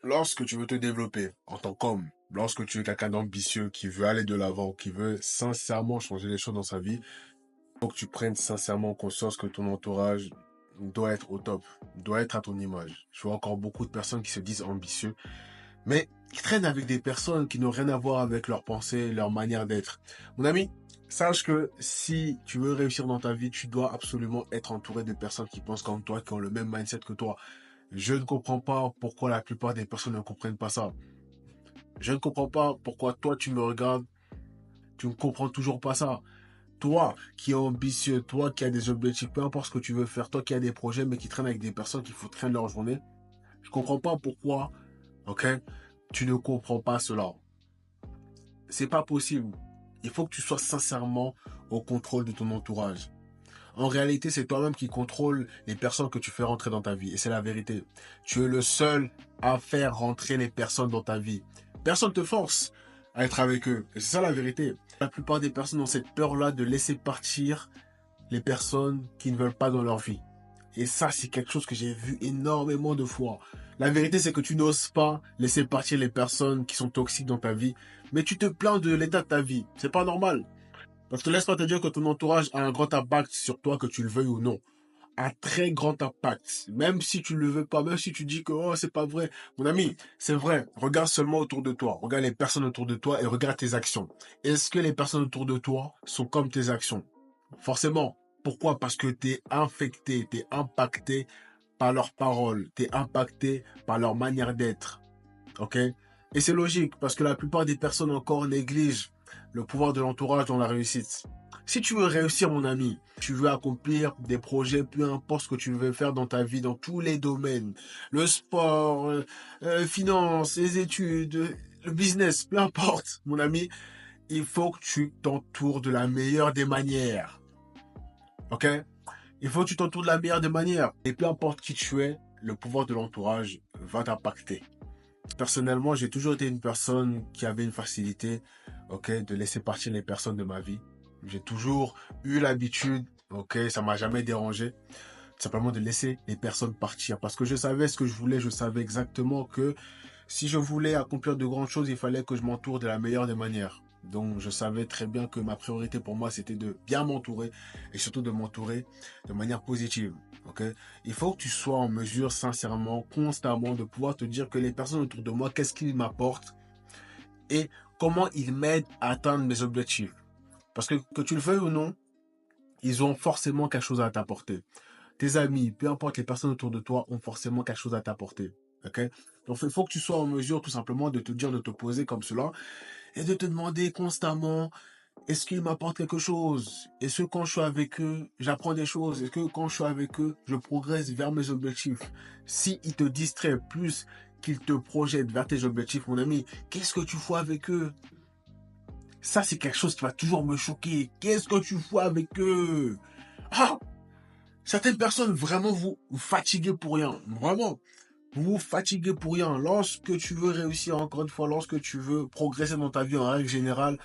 Lorsque tu veux te développer en tant qu'homme, lorsque tu es quelqu'un d'ambitieux, qui veut aller de l'avant, qui veut sincèrement changer les choses dans sa vie, il faut que tu prennes sincèrement conscience que ton entourage doit être au top, doit être à ton image. Je vois encore beaucoup de personnes qui se disent ambitieux, mais qui traînent avec des personnes qui n'ont rien à voir avec leurs pensées, leur manière d'être. Mon ami, sache que si tu veux réussir dans ta vie, tu dois absolument être entouré de personnes qui pensent comme toi, qui ont le même mindset que toi. Je ne comprends pas pourquoi la plupart des personnes ne comprennent pas ça. Je ne comprends pas pourquoi toi tu me regardes, tu ne comprends toujours pas ça. Toi qui es ambitieux, toi qui as des objectifs, peu importe ce que tu veux faire, toi qui as des projets mais qui traînent avec des personnes qui foutent rien de leur journée, je comprends pas pourquoi, ok, tu ne comprends pas cela. C'est pas possible. Il faut que tu sois sincèrement au contrôle de ton entourage. En réalité, c'est toi-même qui contrôle les personnes que tu fais rentrer dans ta vie. Et c'est la vérité. Tu es le seul à faire rentrer les personnes dans ta vie. Personne ne te force à être avec eux. Et c'est ça la vérité. La plupart des personnes ont cette peur-là de laisser partir les personnes qui ne veulent pas dans leur vie. Et ça, c'est quelque chose que j'ai vu énormément de fois. La vérité, c'est que tu n'oses pas laisser partir les personnes qui sont toxiques dans ta vie, mais tu te plains de l'état de ta vie. C'est pas normal. Parce que laisse pas te dire que ton entourage a un grand impact sur toi, que tu le veuilles ou non. Un très grand impact. Même si tu ne le veux pas, même si tu dis que oh, c'est pas vrai. Mon ami, c'est vrai. Regarde seulement autour de toi. Regarde les personnes autour de toi et regarde tes actions. Est-ce que les personnes autour de toi sont comme tes actions? Forcément. Pourquoi? Parce que tu es infecté, tu es impacté par leurs paroles, tu es impacté par leur manière d'être. Ok? Et c'est logique, parce que la plupart des personnes encore négligent le pouvoir de l'entourage dans la réussite. Si tu veux réussir, mon ami, tu veux accomplir des projets, peu importe ce que tu veux faire dans ta vie, dans tous les domaines, le sport, finance, les études, le business, peu importe, mon ami, il faut que tu t'entoures de la meilleure des manières. Ok? Il faut que tu t'entoures de la meilleure des manières. Et peu importe qui tu es, le pouvoir de l'entourage va t'impacter. Personnellement, j'ai toujours été une personne qui avait une facilité, ok, de laisser partir les personnes de ma vie. J'ai toujours eu l'habitude, ok, ça m'a jamais dérangé, simplement de laisser les personnes partir. Parce que je savais ce que je voulais, je savais exactement que si je voulais accomplir de grandes choses, il fallait que je m'entoure de la meilleure des manières. Donc je savais très bien que ma priorité pour moi, c'était de bien m'entourer et surtout de m'entourer de manière positive. Ok? Il faut que tu sois en mesure, sincèrement, constamment, de pouvoir te dire que les personnes autour de moi, qu'est-ce qu'ils m'apportent et comment ils m'aident à atteindre mes objectifs. Parce que tu le veuilles ou non, ils ont forcément quelque chose à t'apporter. Tes amis, peu importe les personnes autour de toi, ont forcément quelque chose à t'apporter. Ok? Donc il faut que tu sois en mesure tout simplement de te dire, de te poser comme cela et de te demander constamment, est-ce qu'ils m'apportent quelque chose? Est-ce que quand je suis avec eux, j'apprends des choses? Est-ce que quand je suis avec eux, je progresse vers mes objectifs? Si ils te distraient plus qu'ils te projettent vers tes objectifs, mon ami, qu'est-ce que tu fais avec eux? Ça, c'est quelque chose qui va toujours me choquer. Qu'est-ce que tu fais avec eux? Ah! Certaines personnes, vraiment, vous fatiguez pour rien. Vraiment. Vous vous fatiguez pour rien. Lorsque tu veux réussir, encore une fois, lorsque tu veux progresser dans ta vie en règle générale,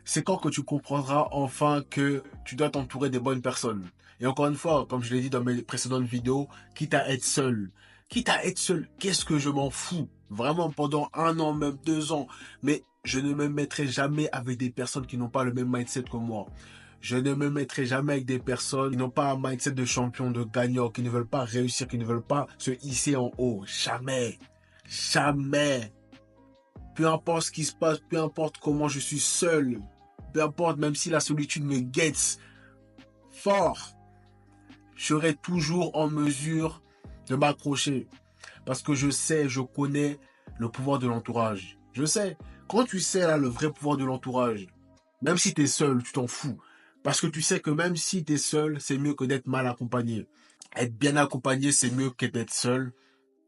c'est quand que tu comprendras enfin que tu dois t'entourer des bonnes personnes. Et encore une fois, comme je l'ai dit dans mes précédentes vidéos, quitte à être seul. Quitte à être seul, qu'est-ce que je m'en fous? Vraiment, pendant 1 an, même 2 ans. Mais je ne me mettrai jamais avec des personnes qui n'ont pas le même mindset que moi. Je ne me mettrai jamais avec des personnes qui n'ont pas un mindset de champion, de gagnant, qui ne veulent pas réussir, qui ne veulent pas se hisser en haut. Jamais. Jamais. Peu importe ce qui se passe, peu importe comment je suis seul, peu importe même si la solitude me guette fort, je serai toujours en mesure de m'accrocher. Parce que je sais, je connais le pouvoir de l'entourage. Je sais, quand tu sais là, le vrai pouvoir de l'entourage, même si tu es seul, tu t'en fous. Parce que tu sais que même si tu es seul, c'est mieux que d'être mal accompagné. Être bien accompagné, c'est mieux que d'être seul.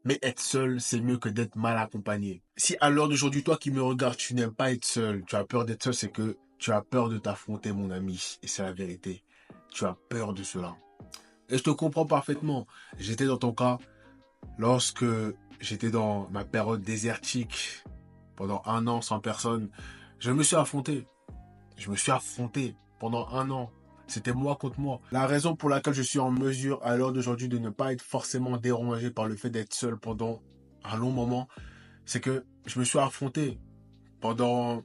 Mais être seul, c'est mieux que d'être mal accompagné. Si à l'heure d'aujourd'hui, toi qui me regardes, tu n'aimes pas être seul, tu as peur d'être seul, c'est que tu as peur de t'affronter, mon ami. Et c'est la vérité. Tu as peur de cela. Et je te comprends parfaitement. J'étais dans ton cas lorsque j'étais dans ma période désertique pendant 1 an sans personne. Je me suis affronté. Je me suis affronté pendant 1 an. C'était moi contre moi. La raison pour laquelle je suis en mesure à l'heure d'aujourd'hui de ne pas être forcément dérangé par le fait d'être seul pendant un long moment, c'est que je me suis affronté pendant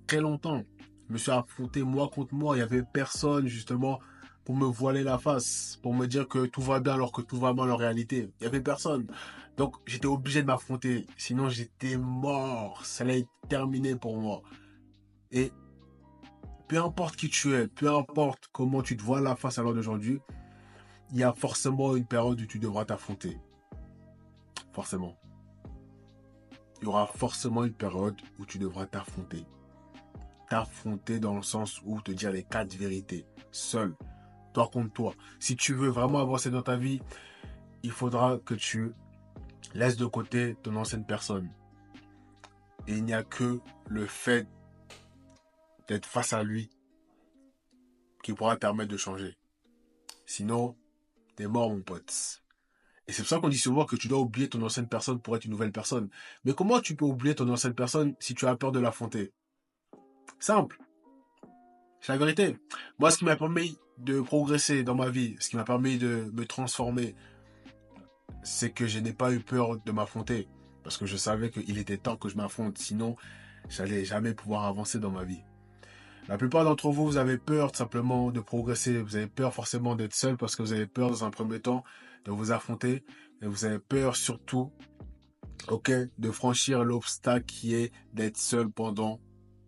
très longtemps. Je me suis affronté moi contre moi. Il y avait personne, justement, pour me voiler la face, pour me dire que tout va bien alors que tout va mal en réalité. Il y avait personne. Donc, j'étais obligé de m'affronter. Sinon, j'étais mort. Ça allait être terminé pour moi. Et peu importe qui tu es, peu importe comment tu te vois la face à l'heure d'aujourd'hui, il y a forcément une période où tu devras t'affronter. Forcément. Il y aura forcément une période où tu devras t'affronter. T'affronter dans le sens où te dire les 4 vérités. Seul. Toi contre toi. Si tu veux vraiment avancer dans ta vie, il faudra que tu laisses de côté ton ancienne personne. Et il n'y a que le fait d'être face à lui qui pourra te permettre de changer. Sinon, t'es mort, mon pote. Et c'est pour ça qu'on dit souvent que tu dois oublier ton ancienne personne pour être une nouvelle personne. Mais comment tu peux oublier ton ancienne personne si tu as peur de l'affronter? Simple. C'est la vérité. Moi, ce qui m'a permis de progresser dans ma vie, ce qui m'a permis de me transformer, c'est que je n'ai pas eu peur de m'affronter. Parce que je savais qu'il était temps que je m'affronte. Sinon, j'allais jamais pouvoir avancer dans ma vie. La plupart d'entre vous, vous avez peur tout simplement de progresser. Vous avez peur forcément d'être seul parce que vous avez peur dans un premier temps de vous affronter. Et vous avez peur surtout, ok, de franchir l'obstacle qui est d'être seul pendant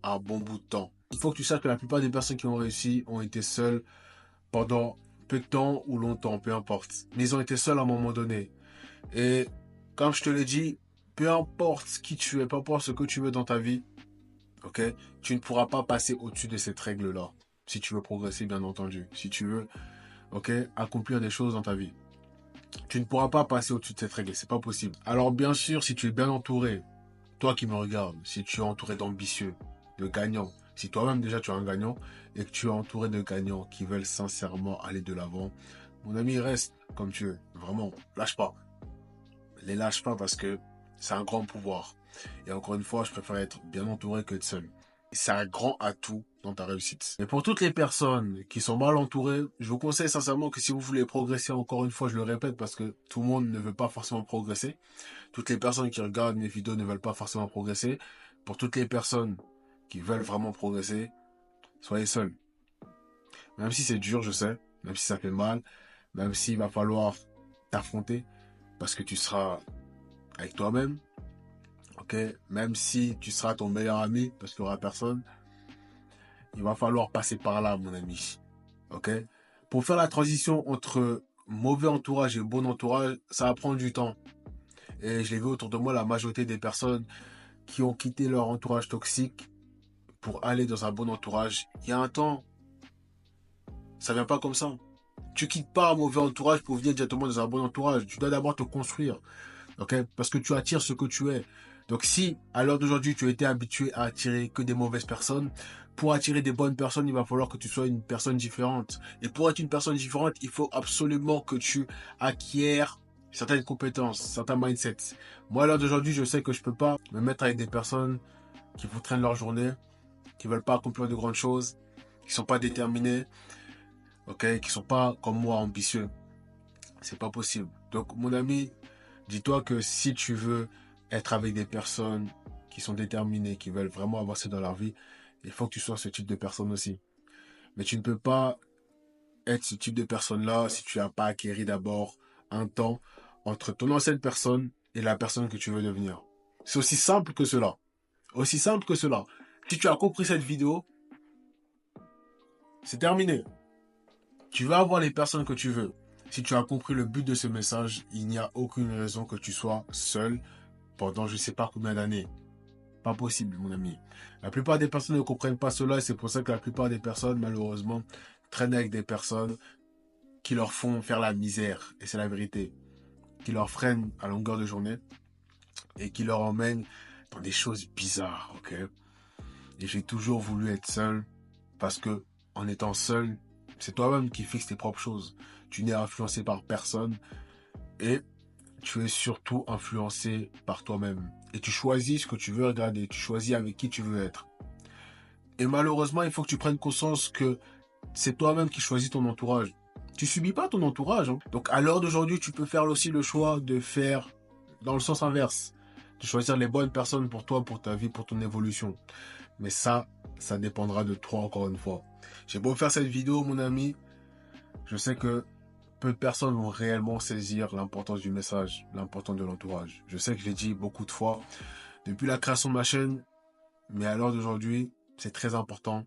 un bon bout de temps. Il faut que tu saches que la plupart des personnes qui ont réussi ont été seules pendant peu de temps ou longtemps, peu importe. Mais ils ont été seuls à un moment donné. Et comme je te l'ai dit, peu importe qui tu es, peu importe ce que tu veux dans ta vie, ok, tu ne pourras pas passer au-dessus de cette règle-là. Si tu veux progresser, bien entendu. Si tu veux, ok, accomplir des choses dans ta vie. Tu ne pourras pas passer au-dessus de cette règle, c'est pas possible. Alors bien sûr, si tu es bien entouré, toi qui me regardes, si tu es entouré d'ambitieux, de gagnants, si toi-même déjà tu es un gagnant et que tu es entouré de gagnants qui veulent sincèrement aller de l'avant, mon ami, reste comme tu es. Vraiment, lâche pas. Les lâche pas parce que c'est un grand pouvoir. Et encore une fois, je préfère être bien entouré que de seul. C'est un grand atout dans ta réussite. Mais pour toutes les personnes qui sont mal entourées, je vous conseille sincèrement que si vous voulez progresser, encore une fois, je le répète parce que tout le monde ne veut pas forcément progresser. Toutes les personnes qui regardent mes vidéos ne veulent pas forcément progresser. Pour toutes les personnes qui veulent vraiment progresser, soyez seuls. Même si c'est dur, je sais, même si ça fait mal, même s'il va falloir t'affronter, parce que tu seras avec toi-même, ok? Même si tu seras ton meilleur ami, parce qu'il n'y aura personne, il va falloir passer par là, mon ami, ok? Pour faire la transition entre mauvais entourage et bon entourage, ça va prendre du temps. Et je l'ai vu autour de moi, la majorité des personnes qui ont quitté leur entourage toxique pour aller dans un bon entourage, il y a un temps, ça vient pas comme ça. Tu quittes pas un mauvais entourage pour venir directement dans un bon entourage. Tu dois d'abord te construire, ok? Parce que tu attires ce que tu es. Donc si, à l'heure d'aujourd'hui, tu as été habitué à attirer que des mauvaises personnes, pour attirer des bonnes personnes, il va falloir que tu sois une personne différente. Et pour être une personne différente, il faut absolument que tu acquières certaines compétences, certains mindsets. Moi, à l'heure d'aujourd'hui, je sais que je peux pas me mettre avec des personnes qui vous traînent leur journée, qui veulent pas accomplir de grandes choses, qui sont pas déterminés, ok, qui sont pas comme moi ambitieux. C'est pas possible. Donc, mon ami, dis-toi que si tu veux être avec des personnes qui sont déterminées, qui veulent vraiment avancer dans leur vie, il faut que tu sois ce type de personne aussi. Mais tu ne peux pas être ce type de personne-là si tu n'as pas acquéri d'abord un temps entre ton ancienne personne et la personne que tu veux devenir. C'est aussi simple que cela. Aussi simple que cela. Si tu as compris cette vidéo, c'est terminé. Tu vas avoir les personnes que tu veux. Si tu as compris le but de ce message, il n'y a aucune raison que tu sois seul pendant je ne sais pas combien d'années. Pas possible, mon ami. La plupart des personnes ne comprennent pas cela et c'est pour ça que la plupart des personnes, malheureusement, traînent avec des personnes qui leur font faire la misère. Et c'est la vérité. Qui leur freinent à longueur de journée et qui leur emmènent dans des choses bizarres, ok? Et j'ai toujours voulu être seul parce que en étant seul, c'est toi-même qui fixes tes propres choses. Tu n'es influencé par personne et tu es surtout influencé par toi-même. Et tu choisis ce que tu veux regarder, tu choisis avec qui tu veux être. Et malheureusement, il faut que tu prennes conscience que c'est toi-même qui choisis ton entourage. Tu subis pas ton entourage, hein. Donc à l'heure d'aujourd'hui, tu peux faire aussi le choix de faire dans le sens inverse. de choisir les bonnes personnes pour toi, pour ta vie, pour ton évolution. Mais ça dépendra de toi encore une fois. J'ai beau faire cette vidéo, mon ami, je sais que peu de personnes vont réellement saisir l'importance du message, l'importance de l'entourage. Je sais que je l'ai dit beaucoup de fois depuis la création de ma chaîne, mais à l'heure d'aujourd'hui, c'est très important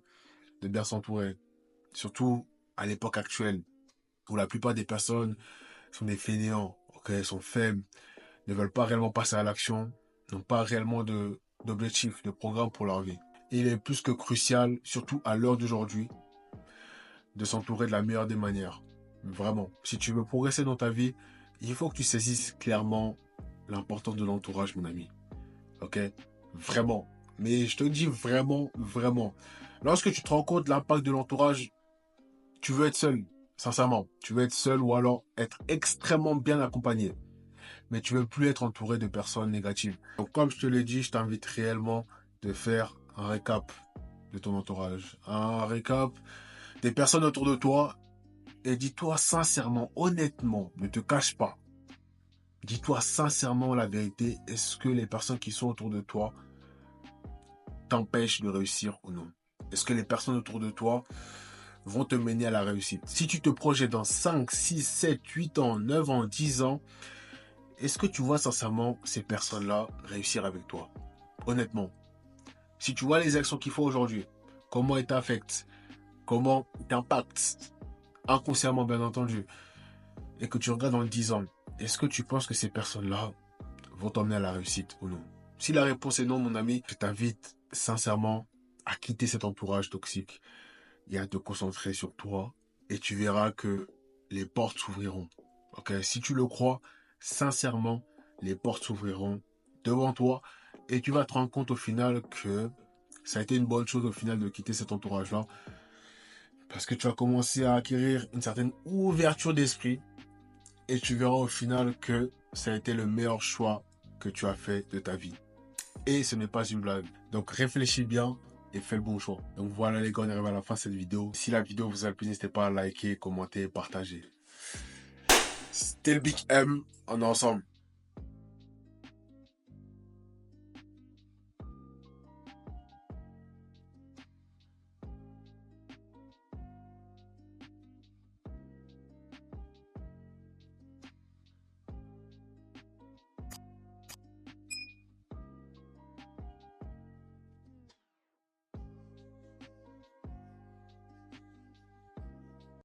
de bien s'entourer. Surtout à l'époque actuelle, où la plupart des personnes sont des fainéants, ok, sont faibles, ne veulent pas réellement passer à l'action, n'ont pas réellement d'objectifs, de programme pour leur vie. Et il est plus que crucial, surtout à l'heure d'aujourd'hui, de s'entourer de la meilleure des manières. Vraiment. Si tu veux progresser dans ta vie, il faut que tu saisisses clairement l'importance de l'entourage, mon ami. Ok? Vraiment. Mais je te dis vraiment, vraiment. Lorsque tu te rends compte de l'impact de l'entourage, tu veux être seul. Sincèrement. Tu veux être seul ou alors être extrêmement bien accompagné. Mais tu veux plus être entouré de personnes négatives. Donc, comme je te l'ai dit, je t'invite réellement de faire un récap de ton entourage. Un récap des personnes autour de toi. Et dis-toi sincèrement, honnêtement, ne te cache pas. Dis-toi sincèrement la vérité. Est-ce que les personnes qui sont autour de toi t'empêchent de réussir ou non? Est-ce que les personnes autour de toi vont te mener à la réussite? Si tu te projettes dans 5, 6, 7, 8 ans, 9 ans, 10 ans, est-ce que tu vois sincèrement ces personnes-là réussir avec toi? Honnêtement. Si tu vois les actions qu'ils font aujourd'hui, comment elles t'affectent, comment ils t'impactent, inconsciemment bien entendu, et que tu regardes dans 10 ans, est-ce que tu penses que ces personnes-là vont t'emmener à la réussite ou non? Si la réponse est non, mon ami, je t'invite sincèrement à quitter cet entourage toxique et à te concentrer sur toi et tu verras que les portes s'ouvriront. Ok? Si tu le crois, sincèrement, les portes s'ouvriront devant toi et tu vas te rendre compte au final que ça a été une bonne chose au final de quitter cet entourage-là parce que tu vas commencer à acquérir une certaine ouverture d'esprit et tu verras au final que ça a été le meilleur choix que tu as fait de ta vie. Et ce n'est pas une blague. Donc réfléchis bien et fais le bon choix. Donc voilà les gars, on arrive à la fin de cette vidéo. Si la vidéo vous a plu, n'hésitez pas à liker, commenter, partager. C'était le Big M, on est ensemble.